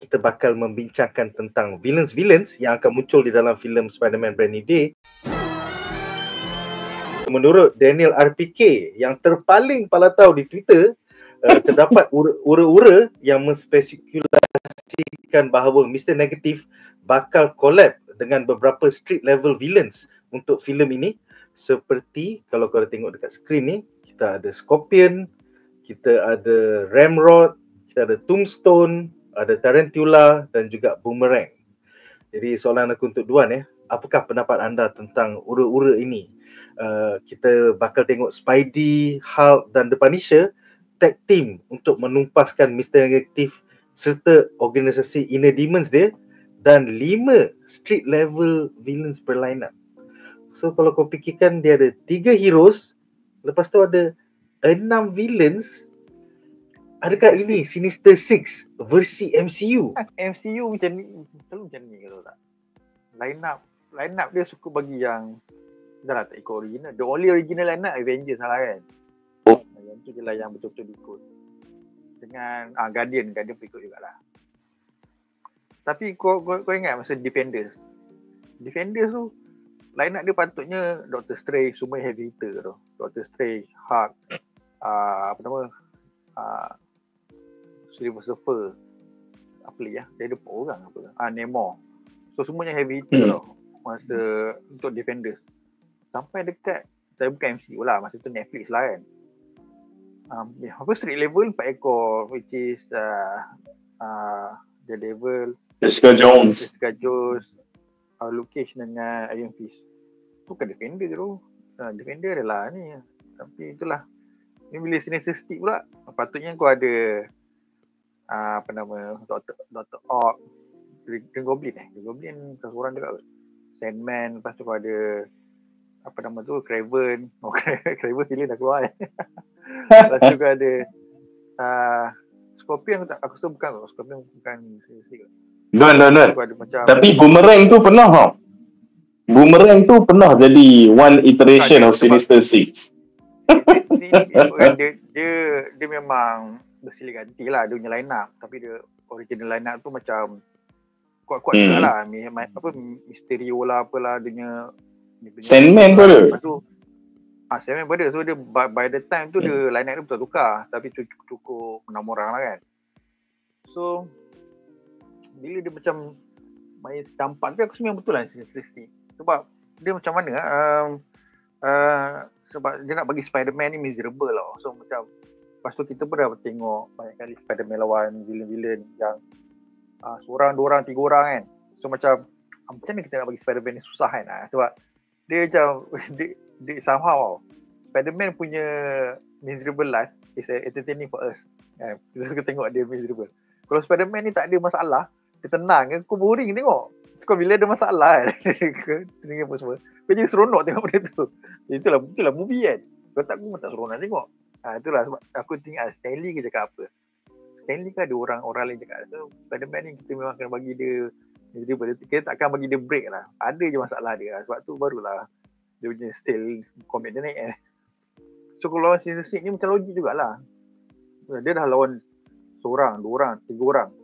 kita bakal membincangkan tentang villains yang akan muncul di dalam filem Spider-Man Brand New Day. Menurut Daniel RPK yang terpaling palatau di Twitter, terdapat ura-ura yang menspekulasikan bahawa Mr. Negative bakal collab dengan beberapa street level villains untuk filem ini. Seperti kalau korang tengok dekat skrin ni, kita ada Scorpion, kita ada Ramrod, kita ada Tombstone, ada Tarantula dan juga Boomerang. Jadi soalan aku untuk Duan, apakah pendapat anda tentang ura-ura ini? Kita bakal tengok Spidey, Hulk dan The Punisher tag team untuk menumpaskan Mr. Negative serta organisasi Inner Demons dia dan 5 street level villains per line up. So kalau kau fikirkan, dia ada 3 heroes, lepas tu ada 6 villains. Adakah ini Sinister Six versi MCU? MCU macam ni, selalu macam ni kalau tak. Line up dia suka bagi yang dah lah tak ikut original. The only original line up Avengers lah kan. Yang tu je lah yang betul-betul ikut. Dengan Guardian ikut jugalah. Tapi kau ingat masa Defenders tu line up dia patutnya Doctor Strange, semua heavy hitter tu. Doctor Strange, Hulk, Silver Surfer, apa lagi dia ada 4 orang Namor. So semuanya heavy hitter tau masa untuk Defenders. Sampai dekat, saya bukan MCU lah, masa tu Netflix lah kan. Street level 4 ekor, which is The Devil, Jessica Jones, Luke Cage dengan Iron Fist. Tu kan Defender tu. Defender adalah ni. Tapi itulah, ni bila Sinister Six pula, patutnya kau ada Dr. Ock, Green Goblin Green Goblin seorang juga kot. Sandman, lepas tu kau ada Kraven. Kraven filem dah keluar Lepas tu kau ada Scorpion. Aku rasa bukan Scorpion, bukan No. Tapi Boomerang tu pernah tau. Boomerang tu pernah jadi one iteration of Sinister Six. Dia memang bersilih ganti lah dia punya line up. Tapi dia original line up tu macam kuat-kuat juga lah. Mysterio lah apalah dia punya Sandman pun ada. Lepas tu Sandman pun ada. So dia by the time tu dia line up dia betul tukar. Tapi cukup 6 orang lah kan. So bila dia macam main campak tu, aku rasa memang betul lah sebab dia macam mana sebab dia nak bagi Spider-Man ni miserable lah. So macam lepas tu kita pun dah tengok banyak kali Spider-Man lawan villain-villain yang seorang, 2 orang, 3 orang kan. So macam mana kita nak bagi Spider-Man ni susah kan. Sebab dia macam dia somehow Spider-Man punya miserable life is entertaining for us. Kita suka tengok dia miserable. Kalau Spider-Man ni tak ada masalah, dia tenang kan, kau boring tengok. Kau bila ada masalah kan, tengok apa semua. Kau jadi seronok tengok benda tu. Itulah movie kan. Kalau tak, aku tak seronok tengok. Itulah sebab aku tengok Stanley ke cakap apa. Stanley kan ada orang lain cakap. So, Spider-Man ni kita memang akan bagi dia, kita takkan bagi dia break lah. Ada je masalah dia. Sebab tu barulah dia punya sale komik dia naik kan. So kalau lawan Sinister Six ni macam logik jugalah. Dia dah lawan seorang, 2 orang, 3 orang.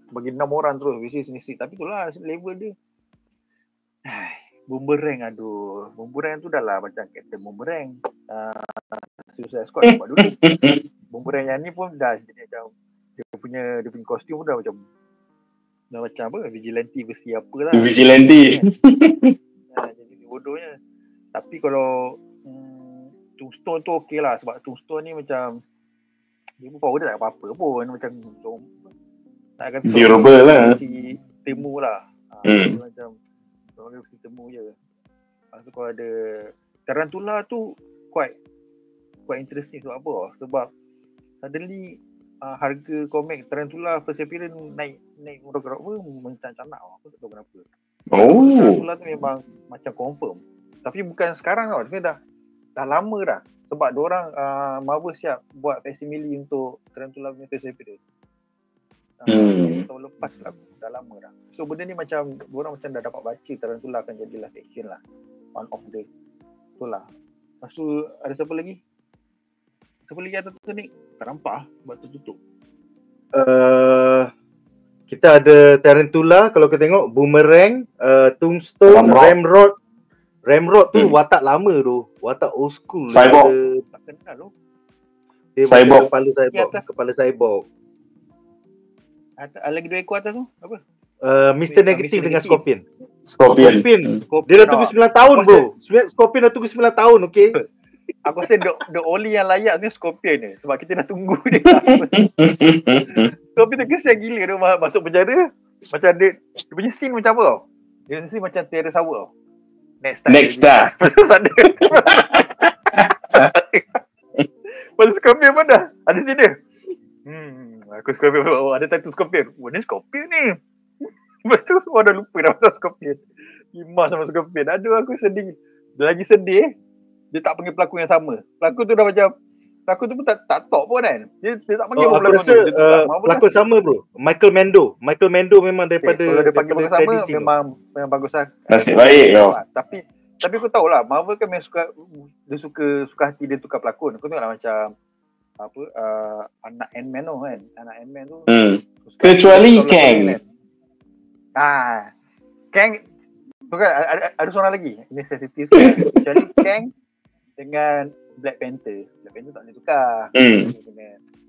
Bagi 6 orang terus which is Sinister Six. Tapi itulah level dia. Boomerang, Boomerang tu dah lah macam Captain Boomerang. Suicide Squad buat dulu. Boomerang yang ni pun dah jadi macam dia punya kostum pun dah macam apa, vigilante versi apalah. Vigilante. Jadi bodohnya. Tapi kalau Tombstone tu okey lah. Sebab Tombstone ni macam dia pun power dia tak apa-apa pun. Macam tak akan durable lah. Temu lah. Macam orang dia temu je. Lepas tu kalau ada Tarantula tu quite interesting. Sebab apa? Sebab suddenly harga komik Tarantula first appearance naik berapa mencak-cak nak. Aku tak tahu kenapa. Tarantula tu memang macam confirm. Tapi bukan sekarang tau. Dia dah lama dah. Sebab diorang Marvel siap buat facsimile untuk Tarantula punya first appearance. Tahun lepas lah, dah lama dah. So benda ni macam diorang macam dah dapat baca Tarantula akan jadi live action lah. One of the itulah. Lepas tu ada siapa lagi? Siapa lagi ada tu ni? Tak nampak sebab tertutup. Kita ada Tarantula kalau kita tengok, Boomerang, Tombstone, Ramrod tu watak lama tu, watak old school. Cyborg. Tak kenal tu. Dia Cyborg. Kepala cyborg. Lagi 2 ekor atas tu apa? Mr. Negative dengan Scorpion. Scorpion. Dia dah tunggu 9 tahun bro. Scorpion dah tunggu 9 tahun, okey. Aku rasa the only yang layak ni Scorpion ni. Sebab kita dah tunggu dia. Scorpion tu kesian gila dia masuk penjara. Macam dia punya scene macam apa tau? Dia scene macam Terrence Howard tau. Next time. Pasal Scorpion pun dah ada scene dia. Aku Scorpion. Ada title Scorpion. Ni Scorpion ni. Lepas tu orang dah lupa dah pasal Scorpion. Imas sama Scorpion. Aduh aku sedih. Dia lagi sedih. Dia tak panggil pelakon yang sama. Pelakon tu dah macam, pelakon tu pun tak top pun kan. Dia tak panggil pelakon tu. Pelakon sama bro. Michael Mando memang daripada kalau dia panggil pelakon sama memang bagus lah. Nasib baik kau. Tapi aku tahulah Marvel kan memang suka hati dia tukar pelakon. Aku tengoklah macam apa anak Ant-Man tu kan. Anak Ant-Man tu. Kecuali Kang. Kang tu kan ada seorang lagi. Ini sensitif sekali. Kecuali Kang dengan Black Panther. Black Panther tak boleh tukar.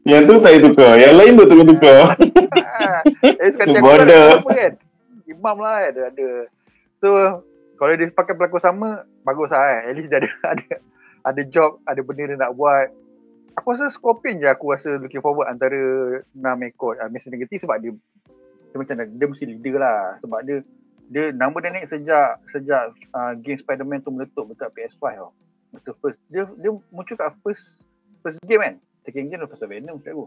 Yang tu tak boleh tukar. Yang lain tu boleh tukar. Sekarang apa kan? Imam lah kan. Ada. So kalau dia pakai pelakon sama, bagus lah kan. At least dia ada job, ada benda dia nak buat. Aku rasa Scorpion je aku rasa looking forward antara 6 ekor Mr. Negative sebab dia macam dia mesti leader lah. Sebab dia nama dia naik sejak game Spider-Man tu meletup dekat PS5 tau. Masa first dia muncul kat first game kan. Second game dah pasal Venom saya aku.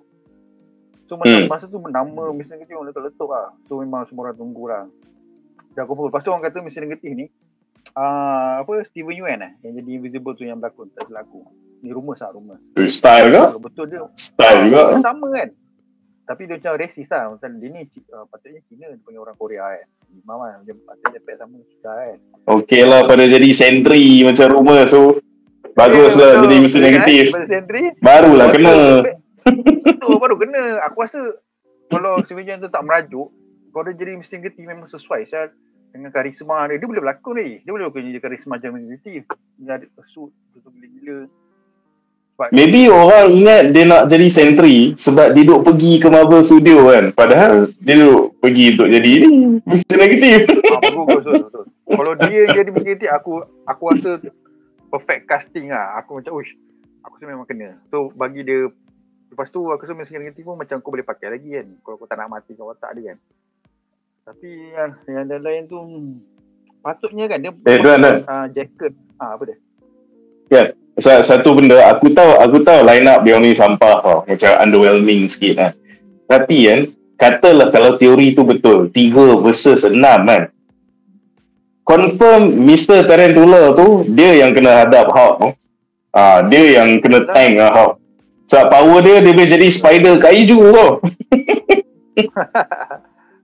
So masa tu nama Mr. Negative orang letup lah. So memang semua orang tunggu lah. Dah kumpul. Lepas tu orang kata Mr. Negative ni Steven Yeun yang jadi Invisible tu yang berlakon tak berlaku. Ni rumus. Style ke? Betul dia. Style juga. Sama kan. Tapi dia macam racist lah. Macam dia ni patutnya Cina dia panggil orang Korea kan. Imam kan. Dia patutnya pet sama susah kan. Okey lah pada jadi sentry macam rumah. So bagus lah jadi Mr. Negative. Barulah kena. Betul baru kena. Aku rasa kalau Steven Yeun tu tak merajuk, kalau dia jadi Mr. Negative memang sesuai saya dengan karisma dia. Dia boleh berlakon ni. Dia boleh berlakon jadi karisma macam Mr. Negative. Dia ada suit betul gila-gila. Maybe orang ingat dia nak jadi sentry sebab dia duduk pergi ke Marvel Studio kan. Padahal dia duduk pergi untuk jadi ni Mr. Negative. Betul. Kalau dia jadi Mr. Negative, aku rasa perfect casting lah. Aku macam aku rasa memang kena. So bagi dia, lepas tu aku rasa Mr. Negative pun macam kau boleh pakai lagi kan. Kalau kau tak nak mati kat otak dia kan. Tapi yang lain tu patutnya kan dia jacket. Apa dia? Ya. Satu benda aku tahu line up dia ni sampah tau. Macam underwhelming sikit kan. Tapi kan katalah kalau teori tu betul 3 versus 6 kan. Confirm Mr. Tarantula tu dia yang kena hadap Hulk tu. Dia yang kena tank Hulk. Sebab power dia boleh jadi spider kaiju tau.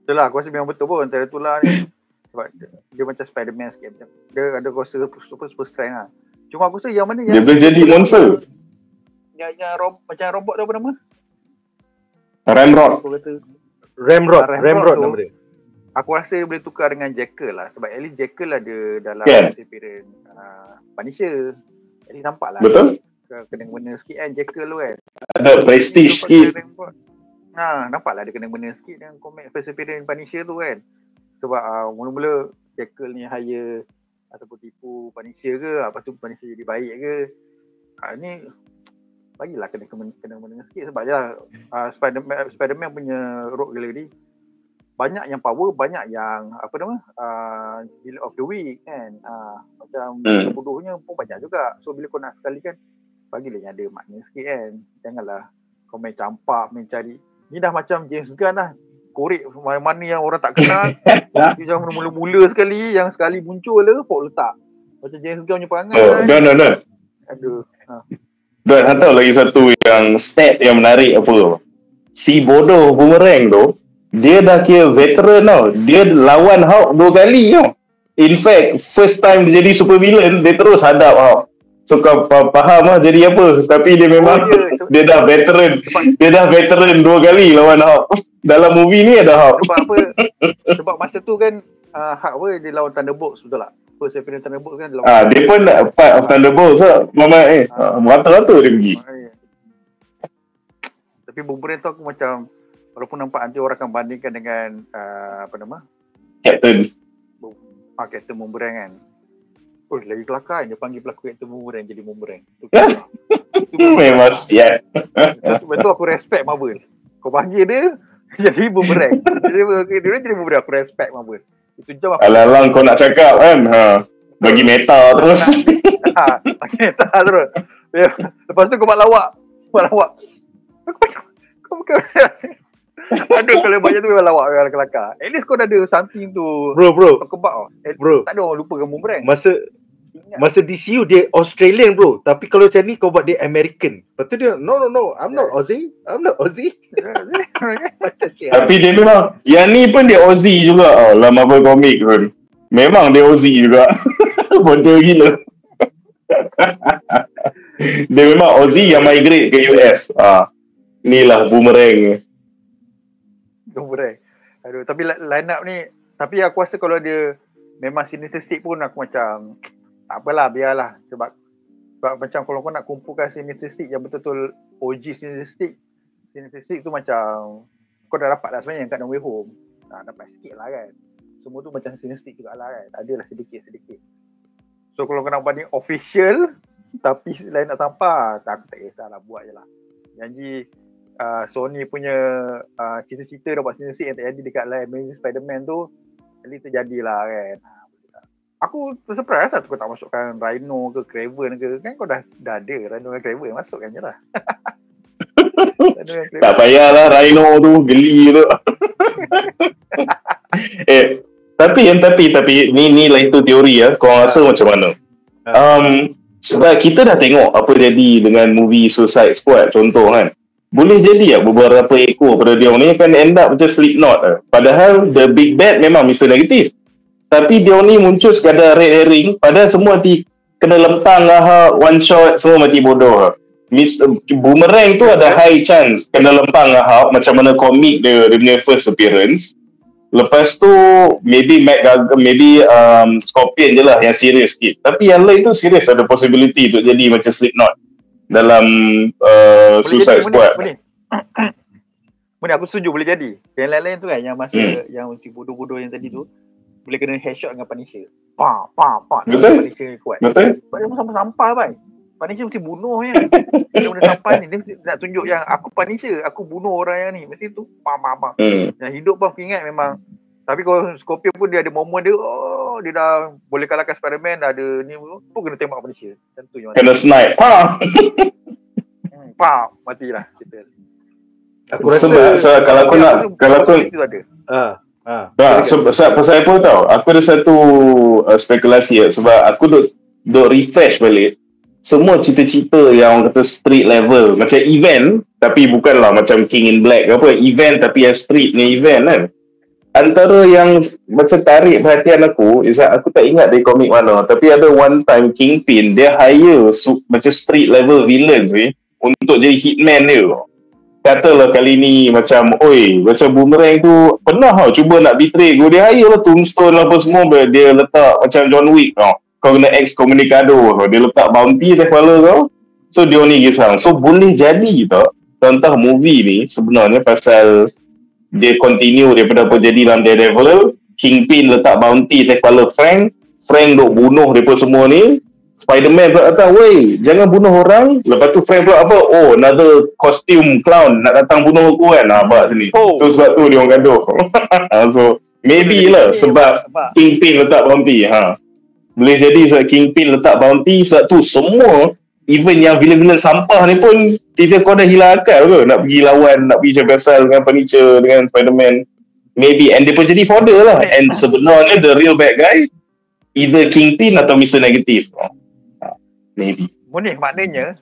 Itulah aku rasa memang betul pun Tarantula ni. Sebab dia macam Spider-Man sikit. Dia ada kuasa super strength lah. Cuma aku rasa yang mana dia boleh jadi monster. Yang macam robot tu apa nama? Ramrod nama dia. Aku rasa boleh tukar dengan Jekyll lah. Sebab at least Jekyll ada dalam appearance Punisher. Jadi nampak lah. Betul. Kena-kena sikit kan Jekyll tu kan. Ada prestige sikit. Nampak lah dia kena-kena sikit dengan comic first appearance Punisher tu kan. Sebab mula-mula Jekyll ni hire ataupun tipu Punisher ke, lepas tu Punisher jadi baik ke. Ni bagilah kena menengah sikit sebab je lah Spider-Man punya rogue gallery banyak yang power, banyak yang apa nama villain of the week kan. Macam bodohnya pun banyak juga. So bila kau nak sekali kan, bagilah yang ada makna sikit kan. Janganlah kau main campak, main cari. Ni dah macam James Gunn lah. Korek mana yang orang tak kenal. Dia jangan mula-mula sekali, yang sekali muncul le pok letak. Macam James Gunn punya perangai. Dan. Aduh. Dan tahu lagi satu yang stat yang menarik apa? Si bodoh Boomerang tu, dia dah kira veteran tau. Dia lawan Hulk 2 kali tau. In fact, first time dia jadi super villain, dia terus hadap Hulk. So kau faham lah jadi apa. Tapi dia memang dia dah veteran. Dia dah veteran 2 kali lawan Hulk. Dalam movie ni ada Hulk. Sebab apa? Sebab masa tu kan Hulk apa dia lawan Thunderbolts, betul tak? First appearance Thunderbolts kan lawan. Dia pun part of Thunderbolts lah. Rata-rata dia pergi. Tapi Boomerang tu aku macam, walaupun nampak nanti orang akan bandingkan dengan apa nama? Captain Boomerang kan. Oh, lagi kelakar dia panggil pelakon Captain Boomerang jadi Boomerang. Memang siap. Betul aku respect Marvel. Kau panggil dia jadi Boomerang. Dia jadi Boomerang, aku respect Marvel. Itu jam aku. Alang-alang kau nak cakap kan. Bagi meta terus. Bagi meta terus. Lepas tu kau buat lawak. Kau bukan. Aduh, kalau banyak tu memang lawak, memang kelakar. At least kau dah ada something tu. Bro. Kebak Bro. Tak ada orang lupa dengan Boomerang. Masa DCU dia Australian bro. Tapi kalau macam ni kau buat dia American. Lepas tu dia no I'm not Aussie. Macam siap. Tapi dia memang yang ni pun dia Aussie juga dalam Marvel Comic pun. Memang dia Aussie juga. Bodoh gila. Dia memang Aussie yang migrate ke US. Inilah Boomerang. Aduh, tapi line up ni, tapi aku rasa kalau dia memang Sinister pun aku macam tak apalah, biarlah. Sebab macam kalau kau nak kumpulkan Sinister yang betul-betul OG Sinister tu macam kau dah dapat lah sebenarnya kat No Way Home. Dapat sikit lah kan. Semua tu macam Sinister juga lah kan. Adalah sedikit-sedikit. So kalau kau nak banding official tapi line up sampah, aku tak kisahlah, buat je lah. Janji Sony punya cita-cita dah buat Sinister yang tak jadi dekat line Amazing Spider-Man tu, at least terjadilah kan. Aku surprise lah kau tak masukkan Rhino ke Kraven ke. Kan kau dah ada Rhino dan Kraven, masukkan je lah. Tak payahlah Rhino tu, geli tu. Tapi ni lain tu teori ya. Kau rasa macam mana? Sebab kita dah tengok apa jadi dengan movie Suicide Squad contoh kan. Boleh jadi beberapa ekor pada dia ni kan end up macam Slipknot. Padahal the big bad memang Mr. Negative. Tapi dia ni muncul sekadar red herring, padahal semua kena lempang lah, one shot, semua mati bodoh. Boomerang tu ada high chance kena lempang lah, macam mana komik dia punya first appearance. Lepas tu maybe Scorpion je lah yang serius sikit. Tapi yang lain tu serius ada possibility untuk jadi macam Slipknot dalam Suicide Squad. Boleh, aku setuju boleh jadi. Yang lain-lain tu kan, yang masa yang bodoh-bodoh yang tadi tu boleh kena headshot dengan Punisher. Betul. Punisher kuat. Betul. Sebab dia sampah-sampah kan. Punisher mesti bunuh kan. Dia benda sampah ni, dia nak tunjuk yang aku Punisher, aku bunuh orang yang ni. Mesti tu Yang hidup pun aku ingat memang. Tapi kalau Scorpion pun dia ada momen dia, dia dah boleh kalahkan Spider-Man, dah ada ni pun kena tembak Punisher. Macam tu je. Kena snipe. Matilah kita. Aku rasa kalau aku pasal apa tau, aku ada satu spekulasi sebab aku duk refresh balik semua cerita-cerita yang orang kata street level macam event, tapi bukanlah macam King in Black ke apa, event tapi yang street ni event kan. Antara yang macam tarik perhatian aku aku tak ingat dari komik mana, tapi ada one time Kingpin dia hire macam street level villains untuk jadi hitman dia. Katalah kali ni macam Boomerang tu pernah cuba nak betray kau, dia hire lah Tombstone lah apa semua, dia letak macam John Wick kau kena excommunicado, dia letak bounty atas kepala kau, so dia ni kisah. So boleh jadi tak contoh movie ni sebenarnya pasal dia continue daripada apa jadi dalam Daredevil, Kingpin letak bounty atas kepala Frank duk bunuh mereka semua ni, Spider-Man pula datang, jangan bunuh orang. Lepas tu Frank pula another costume clown nak datang bunuh aku kan, abang sini. So sebab tu dia orang gaduh. So maybe lah sebab Kingpin letak bounty. Boleh jadi sebab Kingpin letak bounty, sebab tu semua even yang villain-villain sampah ni pun tiba kau dah hilang akal ke nak pergi lawan, nak pergi pasal dengan Punisher, dengan Spider-Man. Maybe, and dia pun jadi fodder lah. And sebenarnya the real bad guy either Kingpin atau Mr. Negative. Maybe. Monih, maknanya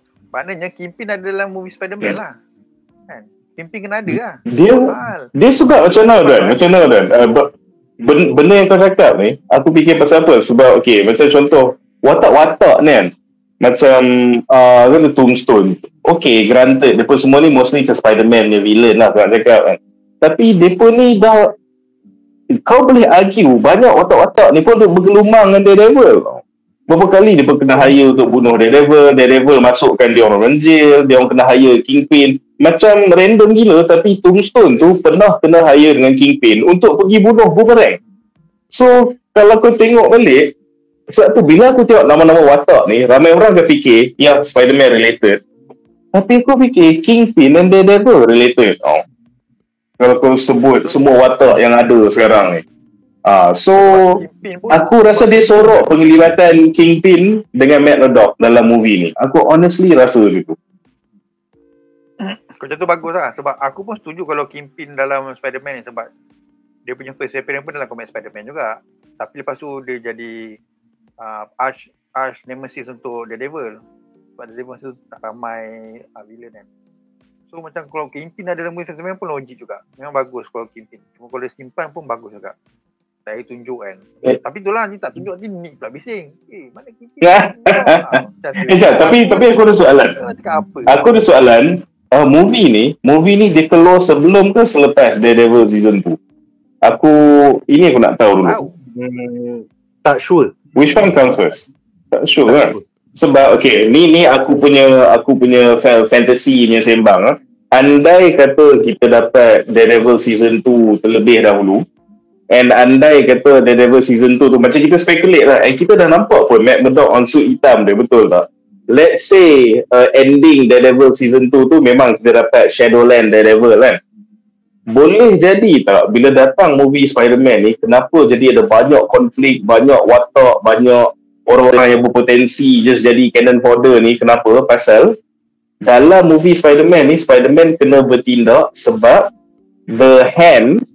Kingpin ada dalam movie Spider-Man lah. Kan? Kingpin kena ada lah. Dia sebab macam mana Dan? Benda yang kau cakap ni, aku fikir pasal apa? Sebab macam contoh watak-watak ni kan. Macam kata Tombstone. Okay, granted depa semua ni mostly macam Spider-Man ni villain lah nak cakap kan. Tapi depa ni dah, kau boleh argue banyak watak-watak ni pun duk bergelumang dengan Daredevil. Berapa kali depa kena hire untuk bunuh Daredevil masukkan dia orang jail, dia orang kena hire Kingpin. Macam random gila, tapi Tombstone tu pernah kena hire dengan Kingpin untuk pergi bunuh Boomerang. So kalau kau tengok balik, sebab tu bila aku tengok nama-nama watak ni, ramai orang akan fikir ya Spider-Man related, tapi aku fikir Kingpin dan Daredevil related. Kalau kau sebut semua watak yang ada sekarang ni, so aku rasa dia sorok penglibatan Kingpin dengan Matt Murdock dalam movie ni. Aku honestly rasa macam tu. Macam tu bagus lah. Sebab aku pun setuju kalau Kingpin dalam Spider-Man ni, sebab dia punya first appearance pun dalam komik Spider-Man juga. Tapi lepas tu dia jadi arch nemesis untuk Daredevil. Sebab Daredevil tu tak ramai villain kan. So macam kalau Kingpin ada dalam movie Spider-Man pun logik juga. Memang bagus kalau Kingpin. Cuma kalau dia simpan pun bagus juga. Saya tunjuk kan. Tapi itulah ni tak tunjuk nanti Nick pula bising. Mana Kingpin? Tapi aku ada soalan. Aku ada soalan. Movie ni dia keluar sebelum ke selepas Daredevil season 2? Aku nak tahu dulu. Tak sure. Which one comes first? Tak sure kan? Sebab okay, ni aku punya fantasy punya sembang. Andai kata kita dapat Daredevil season 2 terlebih dahulu, and andai kata Daredevil season 2 tu macam kita speculate lah, and kita dah nampak pun Matt Murdock on suit hitam dia, betul tak? Let's say ending Daredevil season 2 tu memang kita dapat Shadowland Daredevil kan. Boleh jadi tak bila datang movie Spider-Man ni, kenapa jadi ada banyak konflik, banyak watak, banyak orang-orang yang berpotensi just jadi cannon fodder ni? Kenapa? Pasal dalam movie Spider-Man ni, Spider-Man kena bertindak sebab The Hand,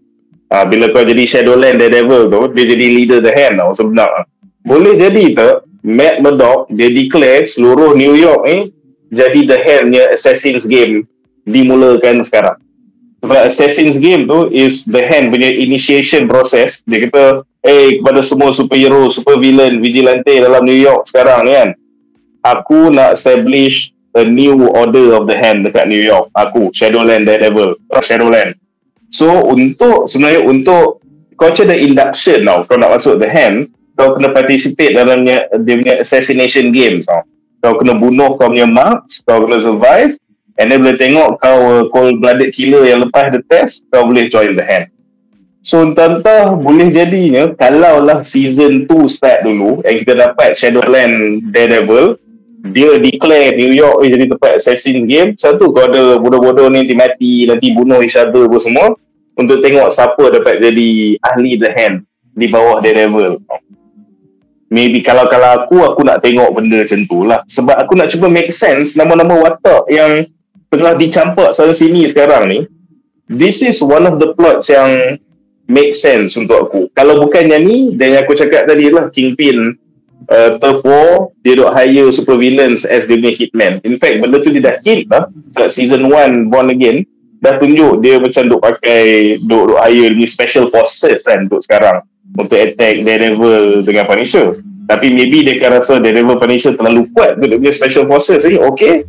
bila kau jadi Shadowland Daredevil tu, dia jadi leader The Hand tau sebenarnya. Boleh jadi tak Matt Murdock dia declare seluruh New York ni jadi The Hand punya Assassin's Game dimulakan sekarang. Sebab Assassin's Game tu is The Hand punya initiation process. Dia kata, kepada semua superhero, super villain, vigilante dalam New York sekarang ni kan, aku nak establish a new order of The Hand dekat New York. Aku, Shadowland Daredevil, Shadowland. So sebenarnya untuk kau macam ada induction tau, kau nak masuk The Hand, kau kena participate dalam dia punya assassination games tau. Kau kena bunuh kau punya marks, kau kena survive, and then boleh tengok kau cold-blooded killer yang lepas the test, kau boleh join The Hand. So entah boleh jadinya kalau lah season 2 start dulu and kita dapat Shadowland Daredevil, dia declare New York jadi tempat Assassin's Game. Satu kau ada bodoh-bodoh ni mati, nanti bunuh each other pun semua, untuk tengok siapa dapat jadi ahli The Hand di bawah Daredevil. Maybe kalau aku nak tengok benda macam tu lah. Sebab aku nak cuba make sense nama-nama watak yang tengah dicampak sana sini sekarang ni. This is one of the plots yang make sense untuk aku. Kalau bukannya ni, dan yang aku cakap tadi lah, Kingpin, Turf War, dia duk hire super villains as dia punya hitman. In fact, benda tu dia dah hint lah. Sebab season 1 Born Again dah tunjuk dia macam duk pakai, duk hire ni special forces kan duk sekarang untuk attack Daredevil dengan Punisher. Tapi maybe dia akan rasa Daredevil Punisher terlalu kuat untuk dia punya special forces ni. Okay,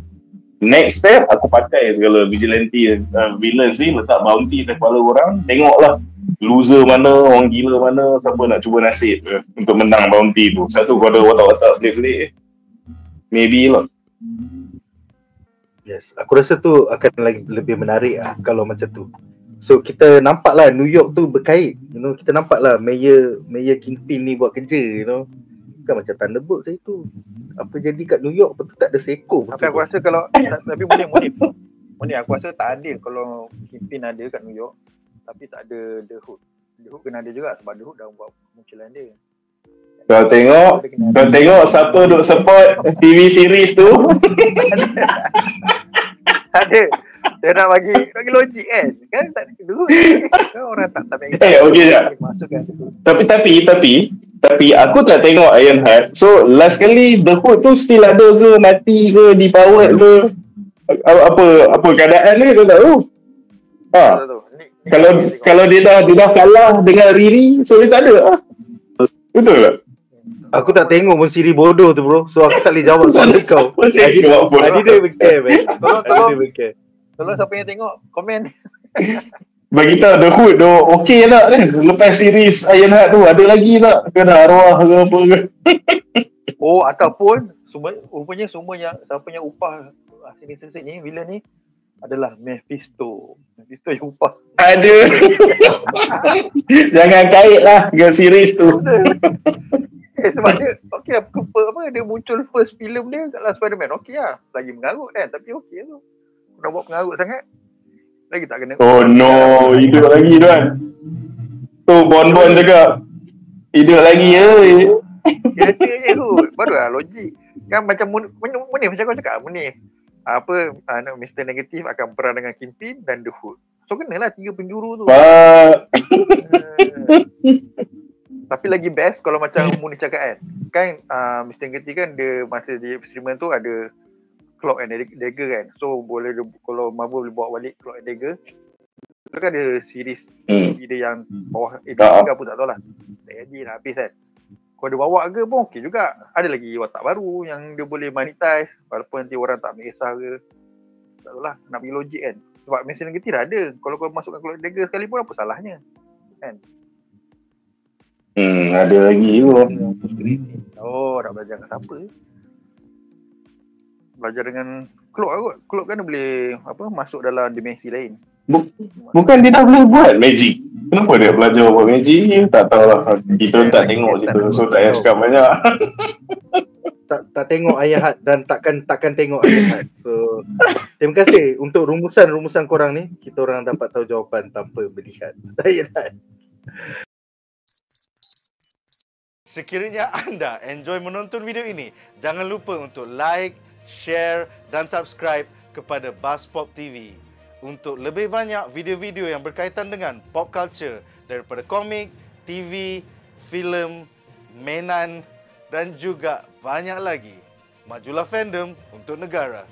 next step aku pakai segala vigilante villains ni, letak bounty atas kepala orang, tengoklah loser mana, orang gila mana, siapa nak cuba nasib untuk menang bounty tu. Satu kau ada watak-watak pelik-pelik, maybe lah. Yes, aku rasa tu akan lagi lebih menarik lah kalau macam tu. So kita nampaklah New York tu berkait, kita nampaklah Mayor Kingpin ni buat kerja, bukan macam Thunderbolt saya tu. Apa jadi kat New York betul tak ada seekor. Tapi aku rasa kalau tapi boleh aku rasa tak adil kalau Kingpin ada kat New York tapi tak ada The Hood. The Hood kena ada juga sebab The Hood dah buat munculan dia. Kau tengok siapa duk support TV series tu. Ada. Dia nak bagi logik kan tak ada The Hood. Kan orang tak bagi. Okey je. Tapi aku tak tengok Ironheart. So last kali The Hood tu still ada ke, mati ke, dipowered ke? Apa keadaan dia tak tahu. Kalau dia dah kalah dengan Riri, so dia tak ada. Betul tak? Aku tak tengok pun siri bodoh tu bro. So aku tak boleh jawab soalan kau. I didn't even care man. I didn't even care. Tolong siapa yang tengok, komen. Bagi tahu The Hood tu okey tak ni? Lepas series Ironheart tu ada lagi tak? Kena arwah ke apa ke? Oh, ataupun rupanya semua yang siapa yang upah sini ni villain ni adalah Mephisto. Mephisto yang upah. Ada. Jangan kait lah dengan series tu. Sebab dia okey lah, dia muncul first film dia kat dalam Spider-Man. Okey lah. Lagi mengarut kan, tapi okey tu. Nak buat pengarut sangat. Lagi tak kena. Oh no, hidup lagi tuan. Tu Bon cakap hidup lagi ya. Kata je tu. Barulah logik. Kan macam Munif macam kau cakap. Munif. Mr. Negative akan perang dengan Kingpin dan The Hood. So kenalah 3 penjuru tu. Tapi lagi best kalau macam Munif cakap kan Mr. Negative kan dia masa dia eksperimen tu ada Cloak and Dagger kan. So boleh kalau Marvel boleh bawa balik Cloak and Dagger. Tu kan ada series dia yang bawah edit ke apa tak tahu lah. Tak edit dah habis kan. Kalau dia bawa ke pun okey juga. Ada lagi watak baru yang dia boleh monetize walaupun nanti orang tak ambil kisah ke. Tak tahu lah, nak pergi logik kan. Sebab mesin negatif dah ada. Kalau kau masukkan Cloak and Dagger sekali pun apa salahnya kan. Ada lagi tu. Oh, nak belajar dengan siapa? Belajar dengan Cloak kot. Cloak kan dia boleh masuk dalam dimensi lain. Bukan dia dah boleh buat magic. Kenapa dia belajar buat magic? Tak tahulah. Kita tak tengok cerita. So tak payah cakap banyak. tak tengok Ironheart dan takkan tengok Ironheart. So terima kasih untuk rumusan korang ni. Kita orang dapat tahu jawapan tanpa melihat Ironheart. Sekiranya anda enjoy menonton video ini, jangan lupa untuk like, share dan subscribe kepada BuzzPop TV untuk lebih banyak video-video yang berkaitan dengan pop culture daripada komik, TV, filem, mainan dan juga banyak lagi. Majulah fandom untuk negara.